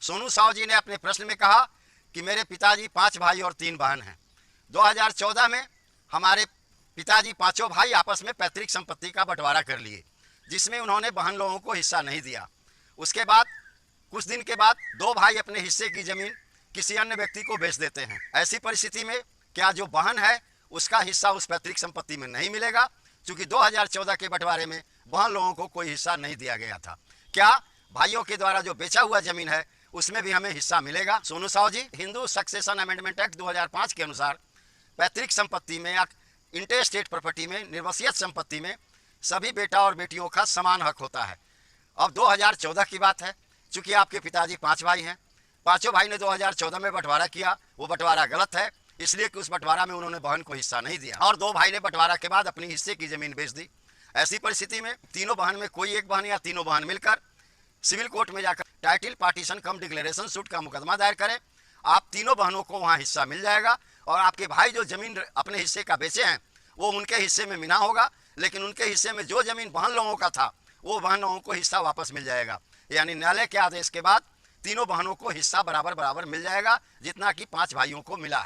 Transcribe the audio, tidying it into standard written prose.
सोनू साहू जी ने अपने प्रश्न में कहा कि मेरे पिताजी 5 भाई और 3 बहन हैं। 2014 में हमारे पिताजी पांचों भाई आपस में पैतृक संपत्ति का बंटवारा कर लिए, जिसमें उन्होंने बहन लोगों को हिस्सा नहीं दिया। उसके बाद कुछ दिन के बाद 2 भाई अपने हिस्से की जमीन किसी अन्य व्यक्ति को बेच देते हैं। ऐसी परिस्थिति में क्या जो बहन है उसका हिस्सा उस पैतृक संपत्ति में नहीं मिलेगा, क्योंकि 2014 के बंटवारे में बहन लोगों को कोई हिस्सा नहीं दिया गया था। क्या भाइयों के द्वारा जो बेचा हुआ जमीन है उसमें भी हमें हिस्सा मिलेगा? सोनू साहू जी, हिंदू सक्सेशन अमेंडमेंट एक्ट 2005 के अनुसार पैतृक संपत्ति में या इंटेस्टेट प्रॉपर्टी में, निर्वसियत संपत्ति में सभी बेटा और बेटियों का समान हक होता है। अब 2014 की बात है, चूंकि आपके पिताजी 5 भाई हैं, पांचों भाई ने 2014 में बंटवारा किया, वो बंटवारा गलत है, इसलिए कि उस बंटवारा में उन्होंने बहन को हिस्सा नहीं दिया और 2 भाई ने बंटवारा के बाद अपनी हिस्से की जमीन बेच दी। ऐसी परिस्थिति में तीनों बहन में कोई एक बहन या तीनों बहन मिलकर सिविल कोर्ट में जाकर टाइटल पार्टीशन कम डिक्लेरेशन सूट का मुकदमा दायर करें। आप तीनों बहनों को वहां हिस्सा मिल जाएगा और आपके भाई जो जमीन अपने हिस्से का बेचे हैं वो उनके हिस्से में मिला होगा, लेकिन उनके हिस्से में जो जमीन बहन लोगों का था वो बहन लोगों को हिस्सा वापस मिल जाएगा। यानी न्यायालय के आदेश के बाद तीनों बहनों को हिस्सा बराबर बराबर मिल जाएगा, जितना कि 5 भाइयों को मिला है।